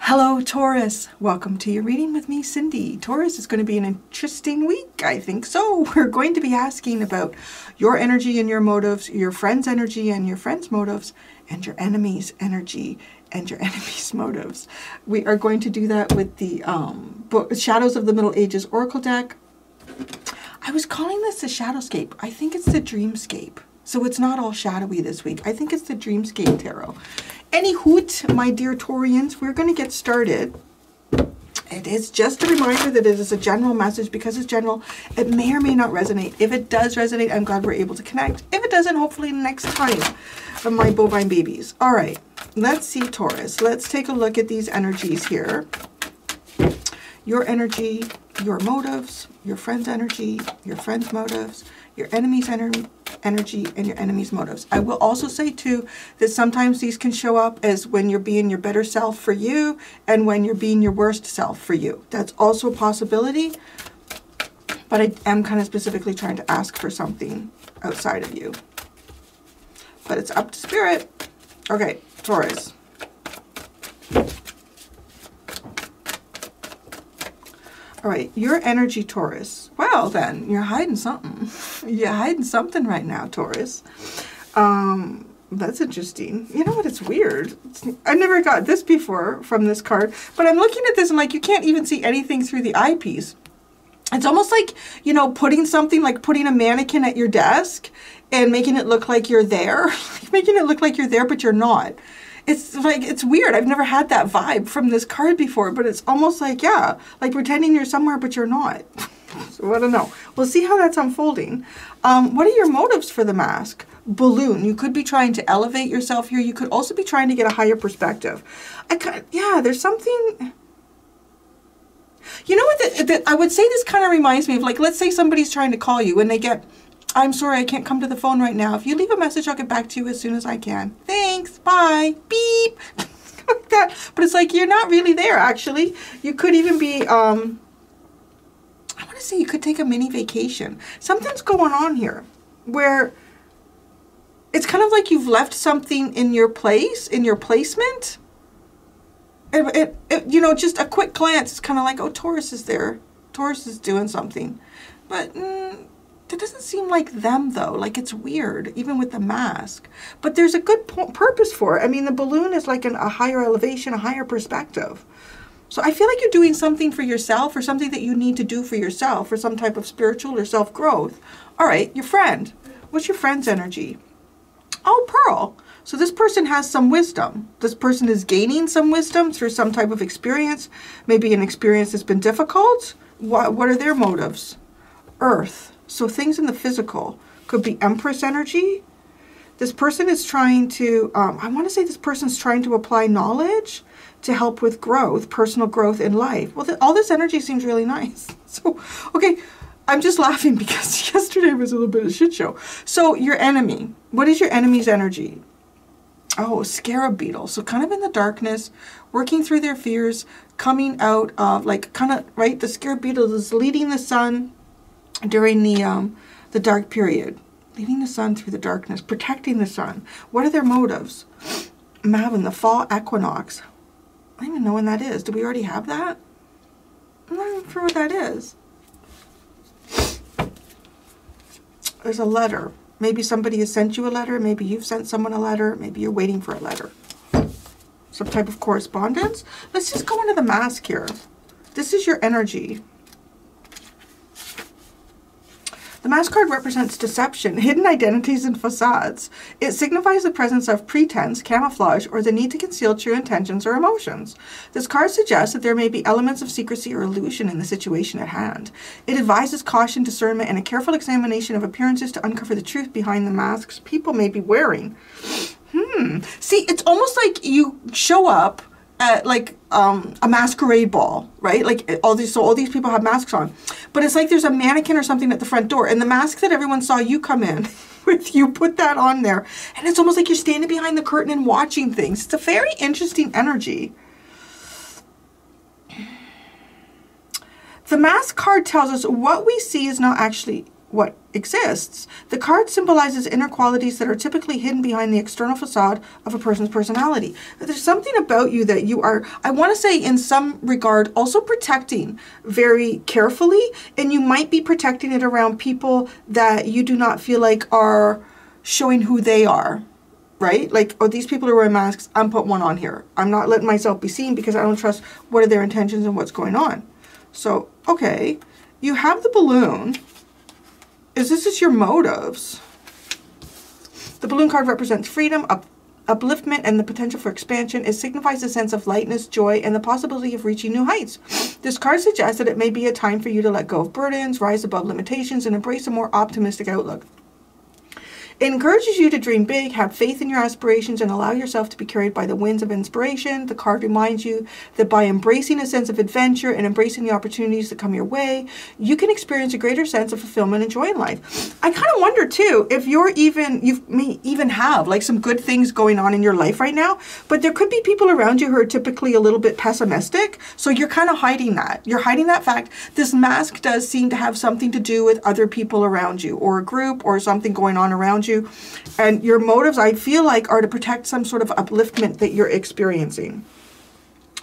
Hello Taurus, welcome to your reading with me, Cindy. Taurus, is going to be an interesting week, I think so. We're going to be asking about your energy and your motives, your friend's energy and your friend's motives, and your enemy's energy and your enemy's motives. We are going to do that with the Shadows of the Middle Ages Oracle deck. I was calling this the Shadowscape. I think it's the Dreamscape. So it's not all shadowy this week. I think it's the Dreamscape Tarot. Any hoot, my dear Taurians, we're going to get started. It is just a reminder that it is a general message. Because it's general, it may or may not resonate. If it does resonate, I'm glad we're able to connect. If it doesn't, hopefully next time from my bovine babies. All right, let's see, Taurus. Let's take a look at these energies here. Your energy, your motives, your friend's energy, your friend's motives, your enemy's energy, and your enemy's motives. I will also say too that sometimes these can show up as when you're being your better self for you and when you're being your worst self for you. That's also a possibility, but I am kind of specifically trying to ask for something outside of you. But it's up to spirit. Okay, Taurus. All right, your energy, Taurus. Well, then, you're hiding something. You're hiding something right now, Taurus. That's interesting. You know what? It's weird. I never got this before from this card, but I'm looking at this and like, you can't even see anything through the eyepiece. It's almost like, you know, putting something, like putting a mannequin at your desk and making it look like you're there. Making it look like you're there, but you're not. It's like, it's weird. I've never had that vibe from this card before, but it's almost like, yeah, like pretending you're somewhere, but you're not. So I don't know. We'll see how that's unfolding. What are your motives for the mask? Balloon. You could be trying to elevate yourself here. You could also be trying to get a higher perspective. Yeah, there's something... You know what? I would say this kind of reminds me of, like, let's say somebody's trying to call you and they get... I'm sorry, I can't come to the phone right now. If you leave a message, I'll get back to you as soon as I can. Thanks, bye, beep. Like that. But it's like, you're not really there, actually. You could even be, I want to say you could take a mini vacation. Something's going on here where it's kind of like you've left something in your place, in your placement. You know, just a quick glance, it's kind of like, oh, Taurus is there. Taurus is doing something. But... It doesn't seem like them, though. Like, it's weird, even with the mask. But there's a good purpose for it. I mean, the balloon is like a higher elevation, a higher perspective. So I feel like you're doing something for yourself or something that you need to do for yourself for some type of spiritual or self-growth. All right, your friend. What's your friend's energy? Oh, Pearl. So this person has some wisdom. This person is gaining some wisdom through some type of experience. Maybe an experience that's been difficult. What are their motives? Earth. So things in the physical could be Empress energy. This person is trying to, I want to say this person's trying to apply knowledge to help with growth, personal growth in life. Well, all this energy seems really nice. So, okay, I'm just laughing because yesterday was a little bit of a shit show. So your enemy, what is your enemy's energy? Oh, scarab beetle. So kind of in the darkness, working through their fears, coming out of like kind of, right? The scarab beetle is leading the sun during the dark period, leading the sun through the darkness, protecting the sun. What are their motives? Mavin, the fall equinox. I don't even know when that is. Do we already have that? I'm not even sure what that is. There's a letter. Maybe somebody has sent you a letter. Maybe you've sent someone a letter. Maybe you're waiting for a letter. Some type of correspondence. Let's just go into the mask here. This is your energy. The mask card represents deception, hidden identities, and facades. It signifies the presence of pretense, camouflage, or the need to conceal true intentions or emotions. This card suggests that there may be elements of secrecy or illusion in the situation at hand. It advises caution, discernment, and a careful examination of appearances to uncover the truth behind the masks people may be wearing. See, it's almost like you show up at like a masquerade ball, right? Like all these people have masks on, but it's like there's a mannequin or something at the front door, and the mask that everyone saw you come in with, you put that on there, and it's almost like you're standing behind the curtain and watching things. It's a very interesting energy. The mask card tells us what we see is not actually what exists. The card symbolizes inner qualities that are typically hidden behind the external facade of a person's personality. There's something about you that you are, I want to say in some regard, also protecting very carefully, and you might be protecting it around people that you do not feel like are showing who they are. Right? Like, oh, these people are wearing masks. I'm putting one on here. I'm not letting myself be seen because I don't trust what are their intentions and what's going on. So, okay. You have the balloon. This is your motives. The balloon card represents freedom, upliftment, and the potential for expansion. It signifies a sense of lightness, joy, and the possibility of reaching new heights. This card suggests that it may be a time for you to let go of burdens, rise above limitations, and embrace a more optimistic outlook. It encourages you to dream big, have faith in your aspirations, and allow yourself to be carried by the winds of inspiration. The card reminds you that by embracing a sense of adventure and embracing the opportunities that come your way, you can experience a greater sense of fulfillment and joy in life. I kind of wonder too, if you may even have like some good things going on in your life right now, but there could be people around you who are typically a little bit pessimistic. So you're kind of hiding that. You're hiding that fact. This mask does seem to have something to do with other people around you or a group or something going on around you. And your motives, I feel like, are to protect some sort of upliftment that you're experiencing.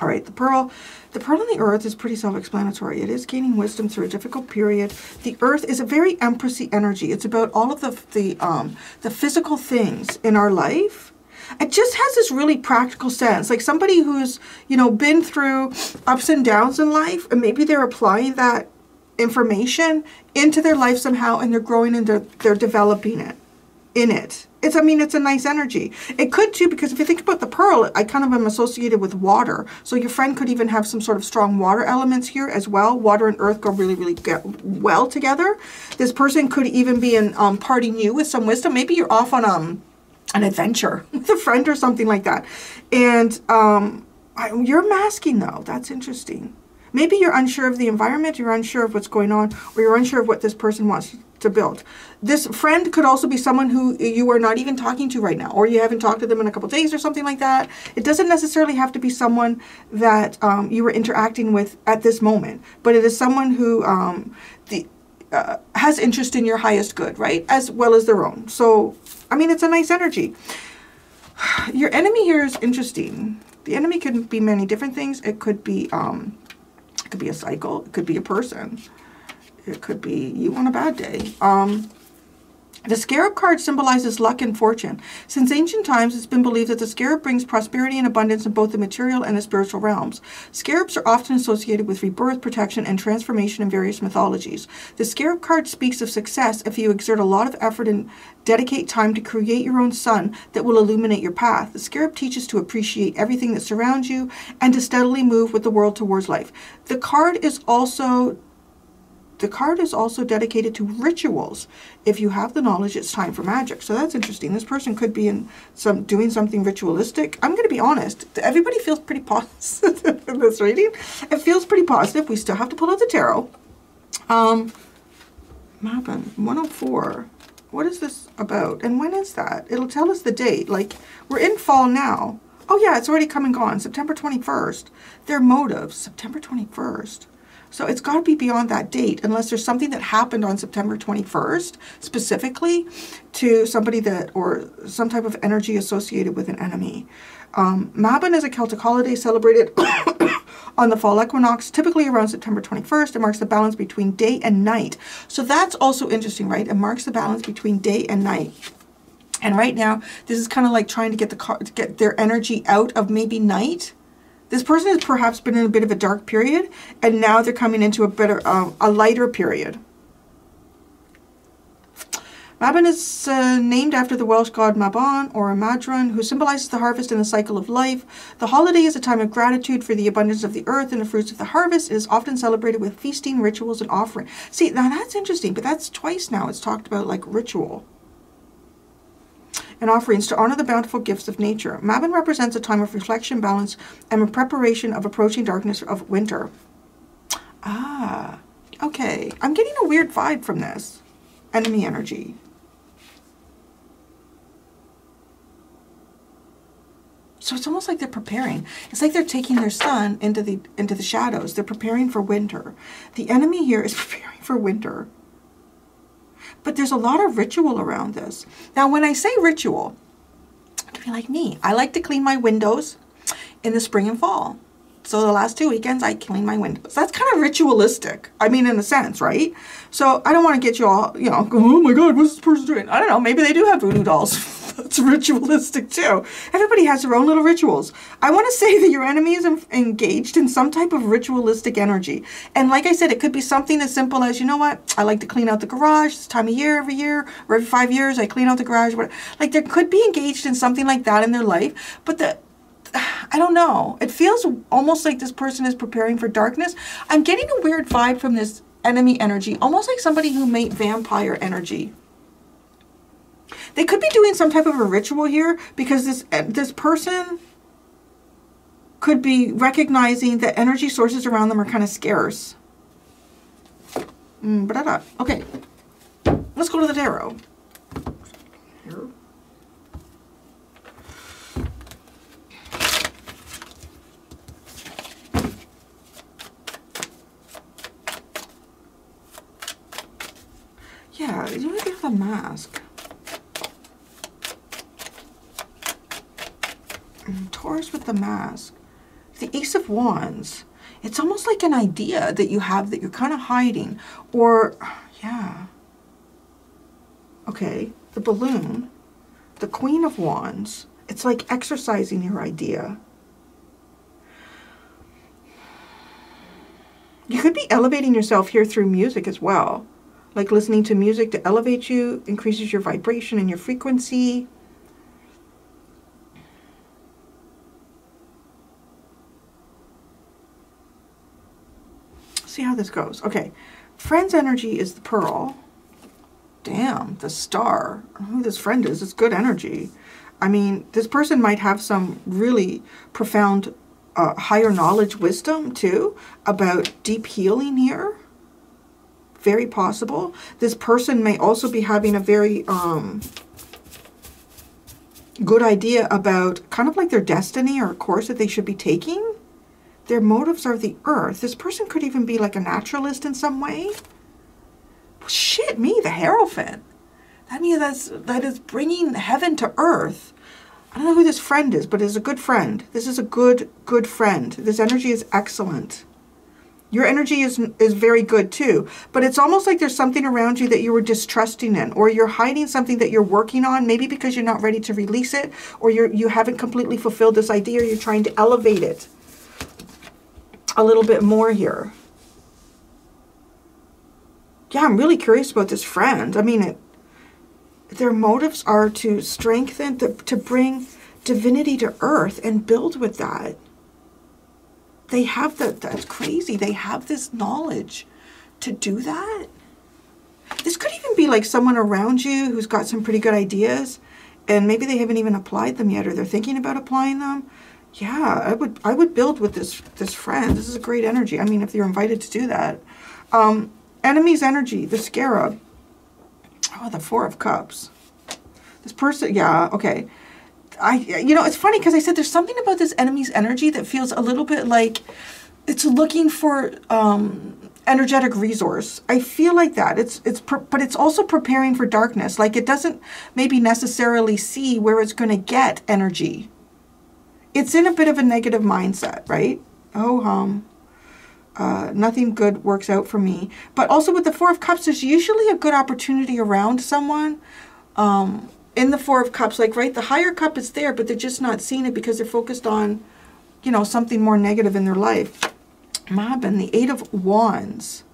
All right, the pearl. The pearl in the earth is pretty self-explanatory. It is gaining wisdom through a difficult period. The earth is a very empressy energy. It's about all of the physical things in our life. It just has this really practical sense, like somebody who's, you know, been through ups and downs in life, and maybe they're applying that information into their life somehow, and they're growing and they're developing it. In it. It's a nice energy. It could too, because if you think about the pearl, I kind of am associated with water. So your friend could even have some sort of strong water elements here as well. Water and earth go really, really well together. This person could even be imparting you with some wisdom. Maybe you're off on an adventure with a friend or something like that. And you're masking though. That's interesting. Maybe you're unsure of the environment, you're unsure of what's going on, or you're unsure of what this person wants to build. This friend could also be someone who you are not even talking to right now, or you haven't talked to them in a couple days or something like that. It doesn't necessarily have to be someone that you were interacting with at this moment, but it is someone who has interest in your highest good, right? As well as their own. So, I mean, it's a nice energy. Your enemy here is interesting. The enemy could be many different things. It could be a cycle. It could be a person. It could be you on a bad day. The scarab card symbolizes luck and fortune. Since ancient times, it's been believed that the scarab brings prosperity and abundance in both the material and the spiritual realms. Scarabs are often associated with rebirth, protection, and transformation in various mythologies. The scarab card speaks of success if you exert a lot of effort and dedicate time to create your own sun that will illuminate your path. The scarab teaches to appreciate everything that surrounds you and to steadily move with the world towards life. The card is also dedicated to rituals. If you have the knowledge, it's time for magic. So that's interesting. This person could be doing something ritualistic. I'm going to be honest. Everybody feels pretty positive in this reading. It feels pretty positive. We still have to pull out the tarot. Mappin 104. What is this about? And when is that? It'll tell us the date. Like, we're in fall now. Oh yeah, it's already come and gone. September 21st. Their motives. September 21st. So it's got to be beyond that date, unless there's something that happened on September 21st, specifically to somebody or some type of energy associated with an enemy. Mabon is a Celtic holiday celebrated on the fall equinox, typically around September 21st. It marks the balance between day and night. So that's also interesting, right? It marks the balance between day and night. And right now, this is kind of like trying to get their energy out of maybe night. This person has perhaps been in a bit of a dark period, and now they're coming into a lighter period. Mabon is named after the Welsh god Mabon, or Madron, who symbolizes the harvest and the cycle of life. The holiday is a time of gratitude for the abundance of the earth and the fruits of the harvest. It is often celebrated with feasting, rituals, and offering. See, now that's interesting, but that's twice now it's talked about like ritual and offerings to honor the bountiful gifts of nature. Mabon represents a time of reflection, balance, and a preparation of approaching darkness of winter. Ah, okay. I'm getting a weird vibe from this. Enemy energy. So it's almost like they're preparing. It's like they're taking their sun into the shadows. They're preparing for winter. The enemy here is preparing for winter. but there's a lot of ritual around this. Now, when I say ritual, to be like me, I like to clean my windows in the spring and fall. So the last 2 weekends, I clean my windows. That's kind of ritualistic. I mean, in a sense, right? So I don't want to get you all, you know, go, oh my God, what's this person doing? I don't know. Maybe they do have voodoo dolls. That's ritualistic too. Everybody has their own little rituals. I want to say that your enemy is engaged in some type of ritualistic energy. And like I said, it could be something as simple as, you know what? I like to clean out the garage this time of year, or every 5 years, I clean out the garage. Like, there could be engaged in something like that in their life. But I don't know. It feels almost like this person is preparing for darkness. I'm getting a weird vibe from this enemy energy, almost like somebody who made vampire energy. They could be doing some type of a ritual here because this person could be recognizing that energy sources around them are kind of scarce. Okay, let's go to the tarot. Here. Yeah, you want to get the mask. Taurus with the mask. The Ace of Wands. It's almost like an idea that you have that you're kind of hiding. Or, yeah. Okay, the balloon. The Queen of Wands. It's like exercising your idea. You could be elevating yourself here through music as well. Like listening to music to elevate you, increases your vibration and your frequency. See how this goes. Okay, friend's energy is the Pearl. Damn, the Star. I don't know who this friend is. It's good energy. I mean, this person might have some really profound higher knowledge, wisdom too, about deep healing here. Very possible. This person may also be having a very good idea about kind of like their destiny or a course that they should be taking. Their motives are the earth. This person could even be like a naturalist in some way. Shit, me, the Hierophant. That means that is bringing heaven to earth. I don't know who this friend is, but it's a good friend. This is a good friend. This energy is excellent. Your energy is very good too, but it's almost like there's something around you that you were distrusting in, or you're hiding something that you're working on, maybe because you're not ready to release it, or you haven't completely fulfilled this idea, or you're trying to elevate it a little bit more here. Yeah, I'm really curious about this friend. I mean, their motives are to strengthen, to bring divinity to earth and build with that. They have that's crazy. They have this knowledge to do that. This could even be like someone around you who's got some pretty good ideas and maybe they haven't even applied them yet or they're thinking about applying them. Yeah, I would build with this friend. This is a great energy. I mean, if you're invited to do that. Enemy's energy, the Scarab. Oh, the Four of Cups. This person, yeah, okay. You know, it's funny because I said there's something about this enemy's energy that feels a little bit like it's looking for energetic resource. I feel like that. But it's also preparing for darkness. Like it doesn't maybe necessarily see where it's going to get energy. It's in a bit of a negative mindset, right? Oh, nothing good works out for me. But also with the Four of Cups, there's usually a good opportunity around someone. In the Four of Cups, like, right, the higher cup is there, but they're just not seeing it because they're focused on, you know, something more negative in their life. Mabin, the Eight of Wands.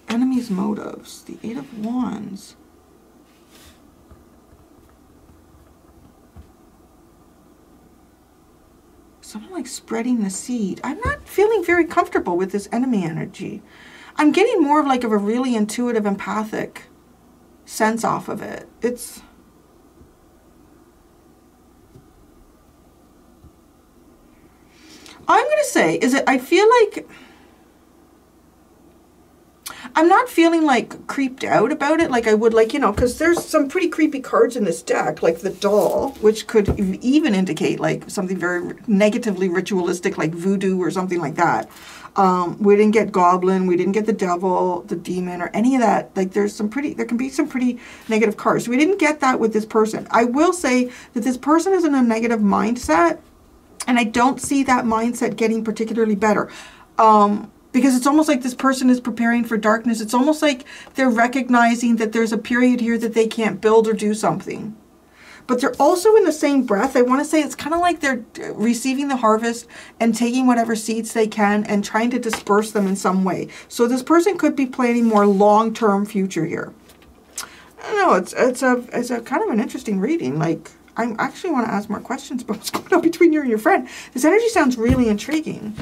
Enemy's motives. The Eight of Wands. Something like spreading the seed. I'm not feeling very comfortable with this enemy energy. I'm getting more of like of a really intuitive, empathic sense off of it. It's... I'm going to say is that I feel like I'm not feeling like creeped out about it like I would, like, you know, because there's some pretty creepy cards in this deck, like the doll, which could even indicate like something very negatively ritualistic, like voodoo or something like that. We didn't get goblin, we didn't get the devil, the demon, or any of that. Like there can be some pretty negative cards. We didn't get that with this person. I will say that this person is in a negative mindset, and I don't see that mindset getting particularly better. Because it's almost like this person is preparing for darkness. It's almost like they're recognizing that there's a period here that they can't build or do something. But they're also in the same breath, I want to say it's kind of like they're receiving the harvest and taking whatever seeds they can and trying to disperse them in some way. So this person could be planning more long-term future here. I don't know, it's a kind of an interesting reading. Like, I actually want to ask more questions about what's going on between you and your friend. This energy sounds really intriguing.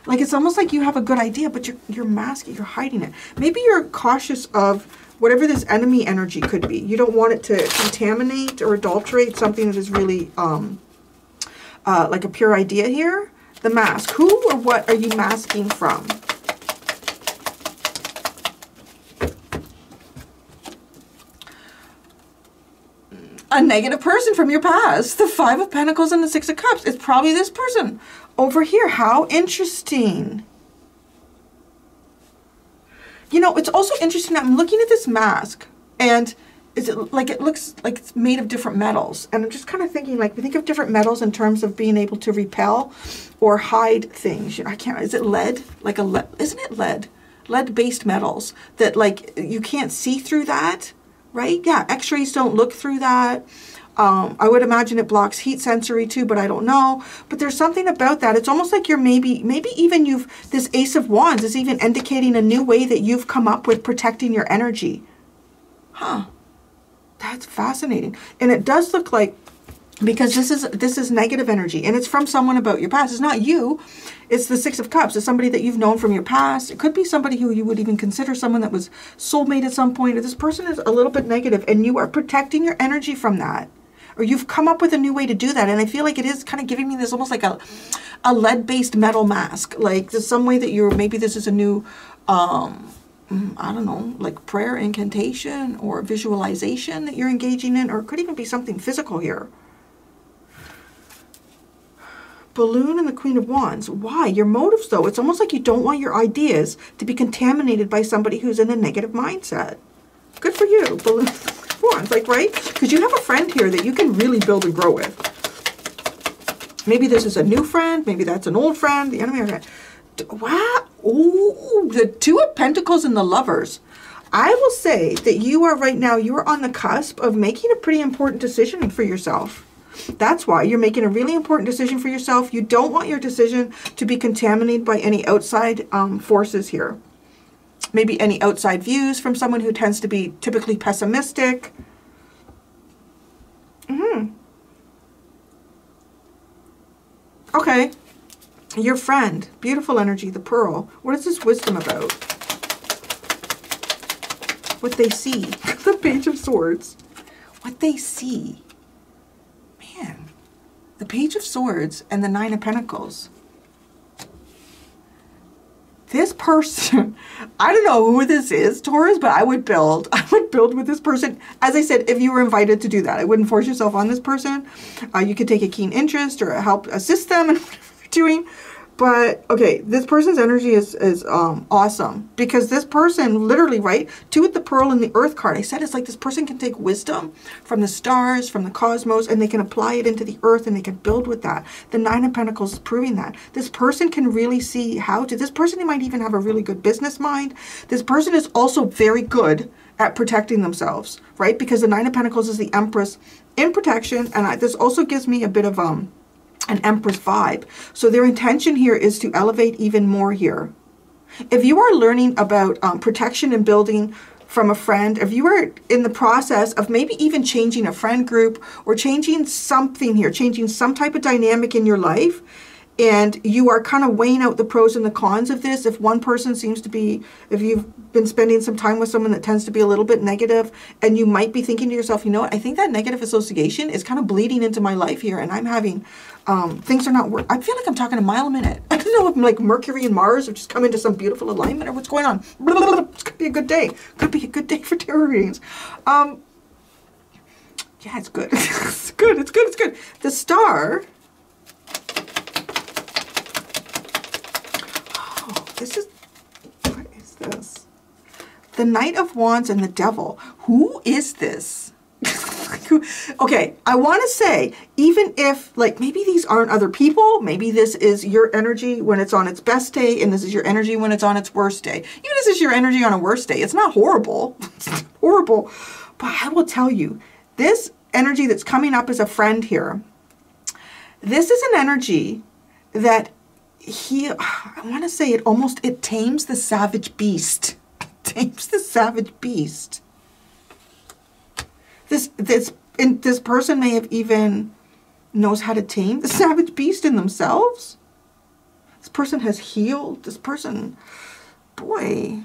Like, it's almost like you have a good idea, but you're masking, you're hiding it. Maybe you're cautious of whatever this enemy energy could be. You don't want it to contaminate or adulterate something that is really like a pure idea here. The mask. Who or what are you masking from? A negative person from your past. The Five of Pentacles and the Six of Cups. It's probably this person over here. How interesting. You know, it's also interesting. I'm looking at this mask, and it looks like it's made of different metals. And I'm just kind of thinking, like, we think of different metals in terms of being able to repel or hide things. I can't, is it lead? Like isn't it lead? Lead-based metals that, like, you can't see through that. Right? Yeah, x-rays don't look through that. I would imagine it blocks heat sensory too, but I don't know. But there's something about that. It's almost like you're maybe even this Ace of Wands is even indicating a new way that you've come up with protecting your energy. Huh. That's fascinating. And it does look like, because this is negative energy, and it's from someone about your past. It's not you. It's the Six of Cups. It's somebody that you've known from your past. It could be somebody who you would even consider someone that was soulmate at some point. Or this person is a little bit negative, and you are protecting your energy from that. Or you've come up with a new way to do that. And I feel like it is kind of giving me this almost like a lead-based metal mask. Like there's some way that maybe this is a new, I don't know, like prayer incantation or visualization that you're engaging in. Or it could even be something physical here. Balloon and the Queen of Wands. Why? Your motives, though. It's almost like you don't want your ideas to be contaminated by somebody who's in a negative mindset. Good for you. Balloon of Wands, like, right? Because you have a friend here that you can really build and grow with. Maybe this is a new friend. Maybe that's an old friend. The enemy. Wow. Ooh, the Two of Pentacles and the Lovers. I will say that you are right now, you are on the cusp of making a pretty important decision for yourself. That's why you're making a really important decision for yourself. You don't want your decision to be contaminated by any outside forces here. Maybe any outside views from someone who tends to be typically pessimistic. Okay. Your friend. Beautiful energy. The Pearl. What is this wisdom about? What they see. The Page of Swords. What they see. Man, the Page of Swords and the Nine of Pentacles. This person, I don't know who this is, Taurus, but I would build with this person. As I said, if you were invited to do that, I wouldn't force yourself on this person. You could take a keen interest or help assist them in whatever you're doing. But, okay, this person's energy is awesome. Because this person, literally, right, two with the Pearl and the Earth card, I said it's like this person can take wisdom from the stars, from the cosmos, and they can apply it into the earth, and they can build with that. The Nine of Pentacles is proving that. This person can really see how to. This person might even have a really good business mind. This person is also very good at protecting themselves, right? Because the Nine of Pentacles is the Empress in protection, and this also gives me a bit of an Empress vibe. So their intention here is to elevate even more here. If you are learning about protection and building from a friend, if you are in the process of maybe even changing a friend group or changing something here, changing some type of dynamic in your life, And you are kind of weighing out the pros and the cons of this. If one person seems to be, if you've been spending some time with someone that tends to be a little bit negative, and you might be thinking to yourself, you know what, I think that negative association is kind of bleeding into my life here, and I'm having, things are not working. I feel like I'm talking a mile a minute. I don't know if like Mercury and Mars have just come into some beautiful alignment or what's going on. It's could be a good day. Could be a good day for tarot readings. Yeah, it's good. It's good. It's good. It's good. The star. This is, what is this? The Knight of Wands and the Devil. Who is this? Okay, I want to say, even if, like, maybe these aren't other people, maybe this is your energy when it's on its best day, and this is your energy when it's on its worst day. Even if this is your energy on a worst day, it's not horrible. It's not horrible. But I will tell you, this energy that's coming up as a friend here, this is an energy that I want to say it tames the savage beast. Tames the savage beast. This person may have even knows how to tame the savage beast in themselves. This person has healed. This person, boy,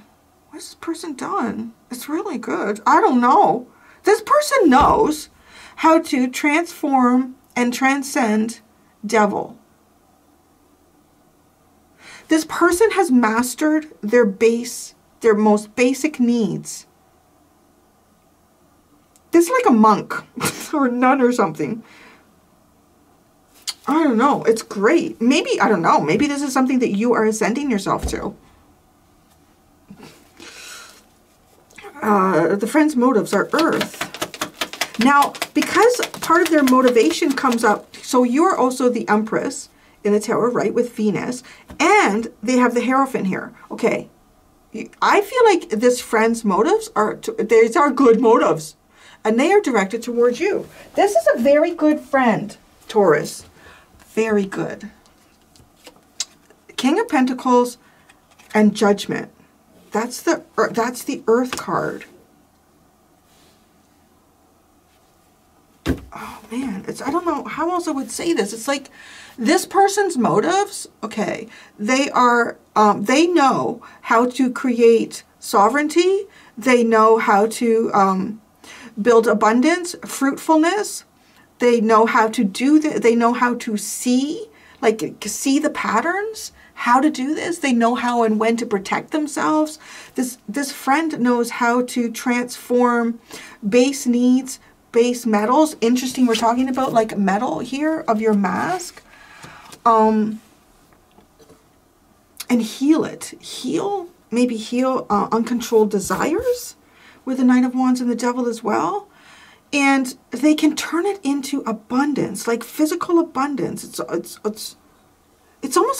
what's this person done? It's really good. I don't know. This person knows how to transform and transcend devil. This person has mastered their most basic needs. This is like a monk or a nun or something. I don't know. It's great. Maybe, I don't know. Maybe this is something that you are ascending yourself to. The friend's motives are earth. Now, because part of their motivation comes up, so you're also the Empress in the Tarot, right, with Venus, and they have the Hierophant here. Okay, I feel like this friend's motives these are good motives, and they are directed towards you. This is a very good friend, Taurus. Very good. King of Pentacles and Judgment. That's the Earth card. Oh man, I don't know how else I would say this. It's like this person's motives, okay, they know how to create sovereignty. They know how to build abundance, fruitfulness. They know how to do that. They know how to see the patterns, how to do this. They know how and when to protect themselves. This friend knows how to transform base needs, base metals. Interesting, we're talking about like metal here of your mask. And heal it. Maybe heal uncontrolled desires with the Knight of Wands and the Devil as well. And they can turn it into abundance, like physical abundance. It's almost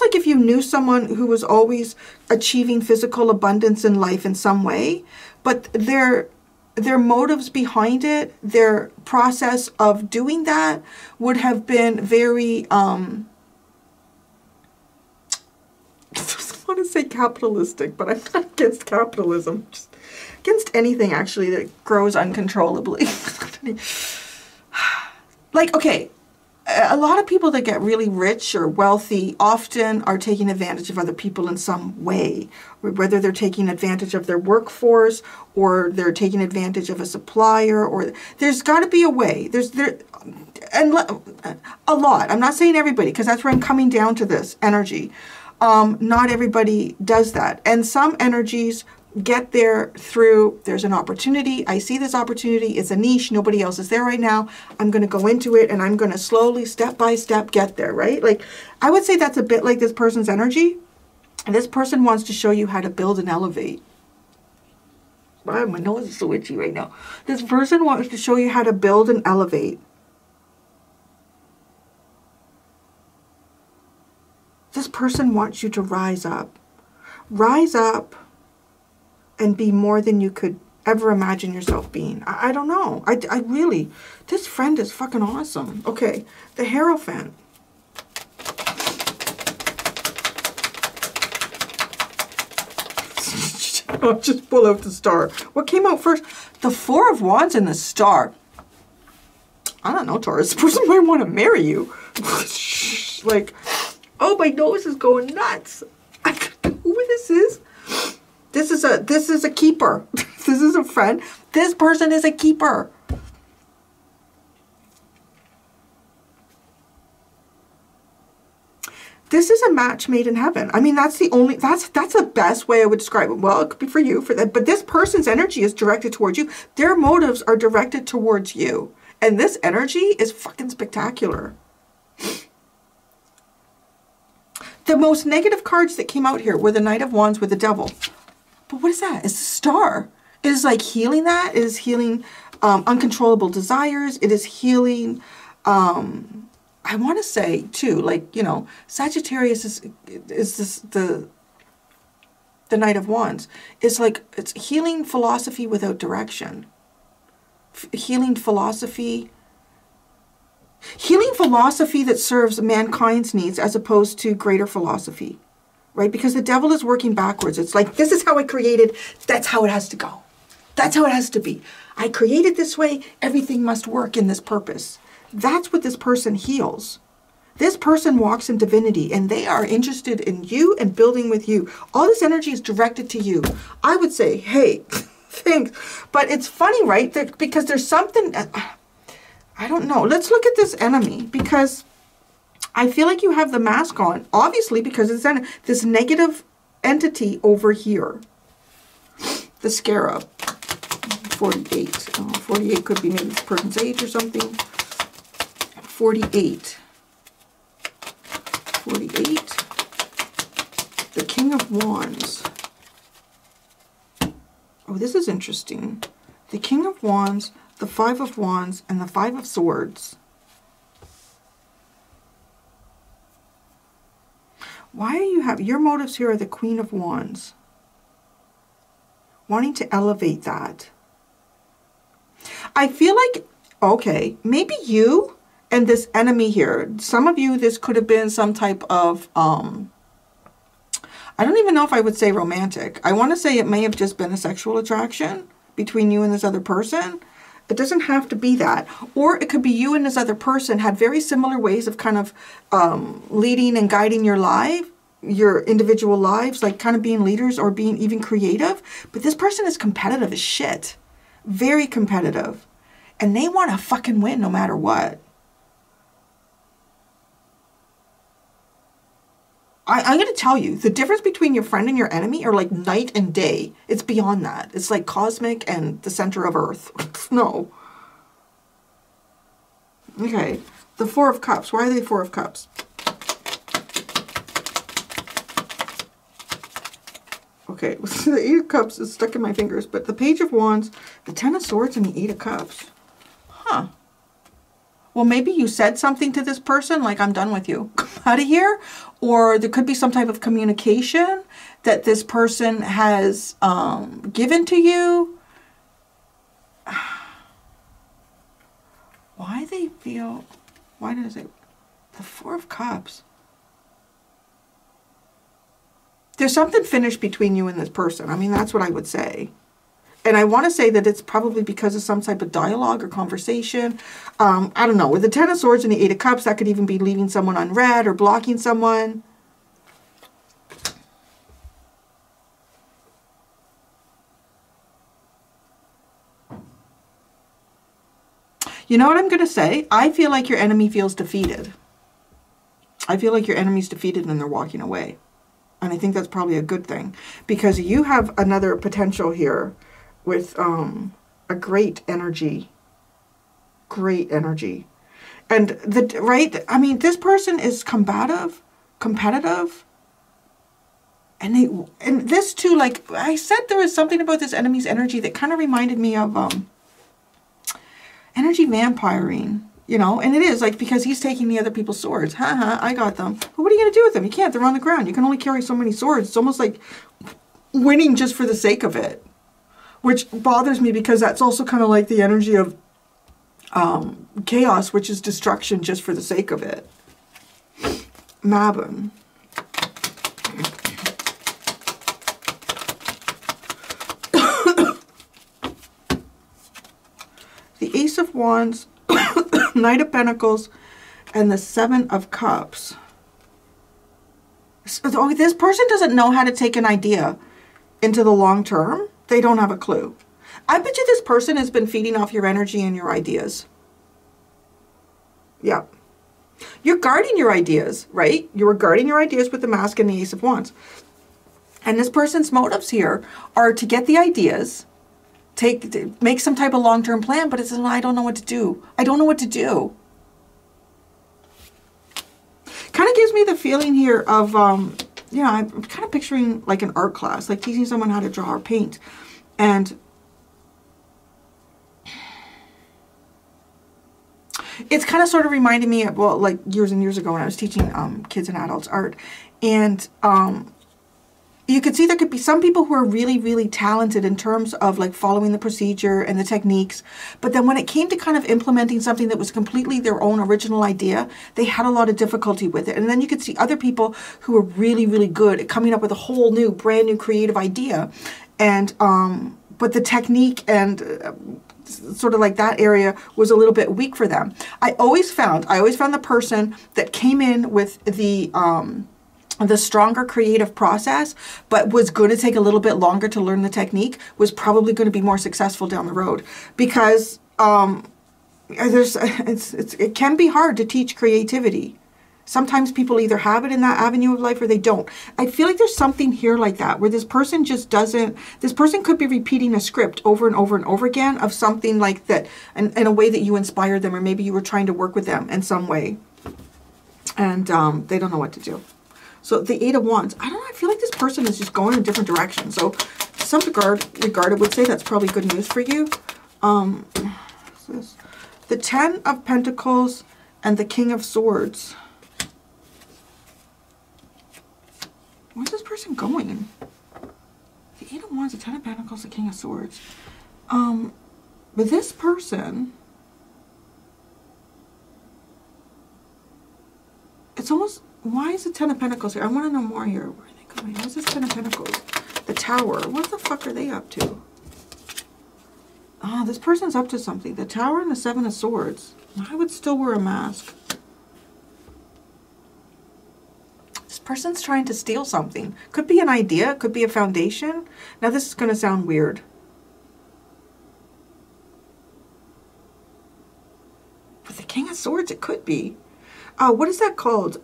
like if you knew someone who was always achieving physical abundance in life in some way, but their motives behind it, their process of doing that would have been very, I want to say capitalistic, but I'm not against capitalism. Just against anything, actually, that grows uncontrollably. Like, okay, a lot of people that get really rich or wealthy often are taking advantage of other people in some way, whether they're taking advantage of their workforce or they're taking advantage of a supplier, or there's got to be a way. And a lot. I'm not saying everybody, because that's where I'm coming down to this energy. Not everybody does that. And some energies get there through, there's an opportunity. I see this opportunity. It's a niche. Nobody else is there right now. I'm going to go into it and I'm going to slowly, step by step, get there, right? Like, I would say that's a bit like this person's energy. And this person wants to show you how to build and elevate. Wow, my nose is so itchy right now. This person wants to show you how to build and elevate. This person wants you to rise up. Rise up and be more than you could ever imagine yourself being. I don't know. I really, this friend is fucking awesome. Okay, the Hierophant. I'll just pull out the star. What came out first? The Four of Wands and the Star. I don't know, Taurus. This person might want to marry you. Like, Oh, my nose is going nuts. I don't know who this is. This is a keeper. This is a friend. This person is a keeper. This is a match made in heaven. I mean, that's the best way I would describe it. Well, it could be for you, for that, but this person's energy is directed towards you. Their motives are directed towards you. And this energy is fucking spectacular. The most negative cards that came out here were the Knight of Wands with the Devil. But what is that? It's a star. It is like healing that. It is healing uncontrollable desires. It is healing... I want to say too, like, you know, Sagittarius is this, the Knight of Wands. It's like, it's healing philosophy without direction. Healing philosophy that serves mankind's needs as opposed to greater philosophy, right? Because the devil is working backwards. It's like, this is how I created. That's how it has to go. That's how it has to be. I created this way. Everything must work in this purpose. That's what this person heals. This person walks in divinity and they are interested in you and building with you. All this energy is directed to you. I would say, hey, thanks. But it's funny, right? Because there's something, I don't know. Let's look at this enemy because I feel like you have the mask on. Obviously, because it's this negative entity over here. The Scarab. 48. 48 could be maybe this person's age or something. 48. 48. The King of Wands. Oh, this is interesting. The King of Wands, the Five of Wands, and the Five of Swords. Why are you your motives here are the Queen of Wands. Wanting to elevate that. I feel like, okay, maybe you and this enemy here, some of you, this could have been some type of, I don't even know if I would say romantic. I want to say it may have just been a sexual attraction between you and this other person. It doesn't have to be that. Or it could be you and this other person had very similar ways of kind of leading and guiding your life, your individual lives, like kind of being leaders or being even creative. But this person is competitive as shit. Very competitive. And they want to fucking win no matter what. I'm going to tell you, the difference between your friend and your enemy are like night and day. It's beyond that. It's like cosmic and the center of Earth. No. Okay. The Four of Cups. Why are they Four of Cups? Okay. The Eight of Cups is stuck in my fingers. But the Page of Wands, the Ten of Swords, and the Eight of Cups. Huh. Well, maybe you said something to this person, like, I'm done with you. Come out of here. Or there could be some type of communication that this person has given to you. Why they feel... Why did I say... The Four of Cups. There's something finished between you and this person. I mean, that's what I would say. And I want to say that it's probably because of some type of dialogue or conversation. I don't know. With the Ten of Swords and the Eight of Cups, that could even be leaving someone unread or blocking someone. You know what I'm going to say? I feel like your enemy feels defeated. I feel like your enemy's defeated and they're walking away. And I think that's probably a good thing. Because you have another potential here with a great energy. Great energy. And I mean, this person is combative, competitive. And this too, like I said, there was something about this enemy's energy that kind of reminded me of energy vampiring, you know, and it is like because he's taking the other people's swords. Haha, I got them. But what are you going to do with them? You can't. They're on the ground. You can only carry so many swords. It's almost like winning just for the sake of it. Which bothers me because that's also kind of like the energy of chaos, which is destruction just for the sake of it. Mabon. The Ace of Wands, Knight of Pentacles, and the Seven of Cups. Oh, this person doesn't know how to take an idea into the long term. They don't have a clue. I bet you this person has been feeding off your energy and your ideas. Yeah. You're guarding your ideas, right? You're guarding your ideas with the Mask and the Ace of Wands. And this person's motives here are to get the ideas, make some type of long-term plan, but it's, I don't know what to do. I don't know what to do. Kind of gives me the feeling here of, you know, I'm kind of picturing like an art class, like teaching someone how to draw or paint. And it's kind of sort of reminding me of, well, like years and years ago when I was teaching kids and adults art. And you could see there could be some people who are really, really talented in terms of like following the procedure and the techniques. But then when it came to kind of implementing something that was completely their own original idea, they had a lot of difficulty with it. And then you could see other people who were really, really good at coming up with a whole new, brand new creative idea. And, but the technique and sort of like that area was a little bit weak for them. I always found the person that came in with the stronger creative process, but was going to take a little bit longer to learn the technique, was probably going to be more successful down the road, because it can be hard to teach creativity. Sometimes people either have it in that avenue of life or they don't. I feel like there's something here like that, where this person just doesn't, this person could be repeating a script over and over and over again of something like that, in a way that you inspired them, or maybe you were trying to work with them in some way, and they don't know what to do. So the Eight of Wands, I don't know, I feel like this person is just going in a different direction. So to some regard, I would say that's probably good news for you. What's this? The Ten of Pentacles and the King of Swords. Where's this person going? The Eight of Wands, the Ten of Pentacles, the King of Swords. But this person, it's almost, why is the Ten of Pentacles here? I want to know more here. Where are they going? What's this Ten of Pentacles? The Tower. What the fuck are they up to? Oh, this person's up to something. The Tower and the Seven of Swords. I would still wear a mask. This person's trying to steal something. Could be an idea. Could be a foundation. Now this is going to sound weird. But the King of Swords, it could be. What is that called?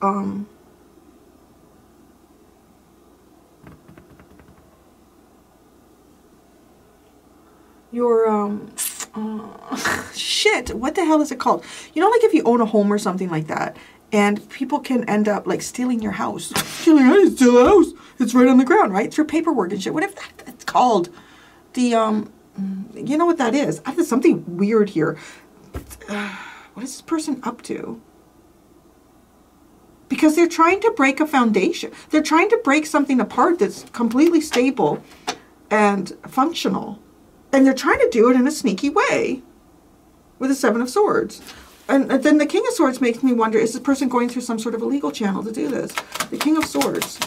Shit, what the hell is it called? You know, like if you own a home or something like that, and people can end up like stealing your house. You're like, I didn't steal a house. It's right on the ground, right? Through paperwork and shit. Whatever that's called. The, you know what that is? There's something weird here. What is this person up to? Because they're trying to break a foundation. They're trying to break something apart that's completely stable and functional. And they're trying to do it in a sneaky way with the Seven of Swords. And then the King of Swords makes me wonder, is this person going through some sort of a legal channel to do this? The King of Swords.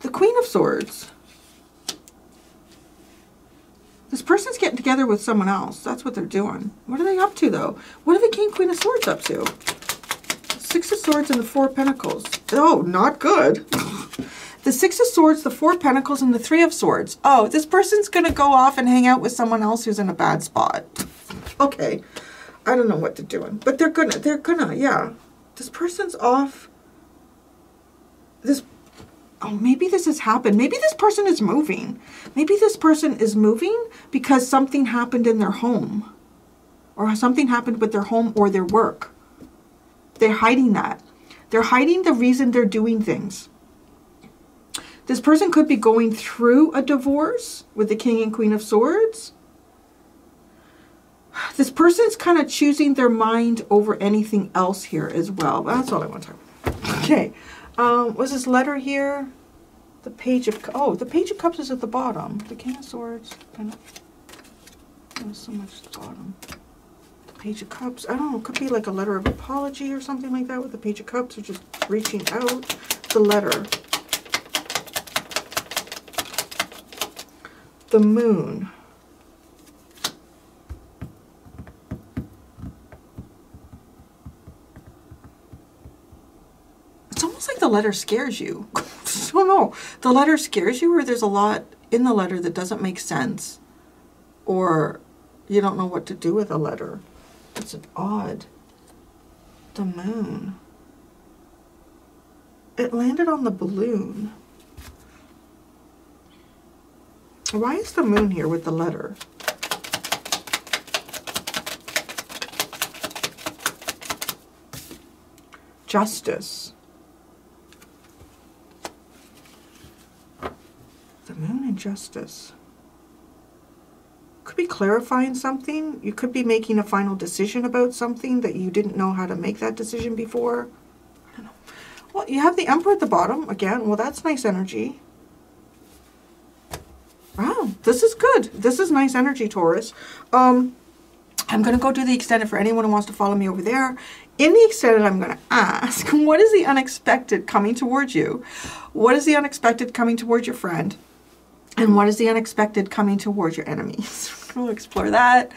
The Queen of Swords. This person's getting together with someone else. That's what they're doing. What are they up to, though? What are the King, Queen of Swords up to? Six of Swords and the Four of Pentacles. Oh, not good. The Six of Swords, the Four of Pentacles, and the Three of Swords. Oh, this person's going to go off and hang out with someone else who's in a bad spot. Okay. I don't know what they're doing. But they're gonna, yeah. This person's off. Oh, maybe this has happened. Maybe this person is moving. Maybe this person is moving because something happened in their home. Or something happened with their home or their work. They're hiding that. They're hiding the reason they're doing things. This person could be going through a divorce with the King and Queen of Swords. This person's kind of choosing their mind over anything else here as well. That's all I want to talk about. Okay. Was this letter here? The Page of... Oh, the Page of Cups is at the bottom. The King of Swords. There's so much at the bottom. The Page of Cups. I don't know. It could be like a letter of apology or something like that with the Page of Cups. Or just reaching out. The letter. The Moon. almost like the letter scares you. I don't know. The letter scares you, or there's a lot in the letter that doesn't make sense, or you don't know what to do with a letter. It's odd. The moon. It landed on the balloon. Why is the moon here with the letter? Justice. The moon and justice. Could be clarifying something. You could be making a final decision about something that you didn't know how to make that decision before. I don't know. Well, you have the Emperor at the bottom again. Well, that's nice energy. Wow, this is good. This is nice energy, Taurus. I'm going to go do the extended for anyone who wants to follow me over there. In the extended, I'm going to ask, what is the unexpected coming towards you? What is the unexpected coming towards your friend? And what is the unexpected coming towards your enemies? We'll explore that.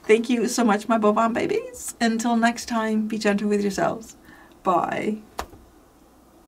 Thank you so much, my Bovon babies. Until next time, be gentle with yourselves. Bye.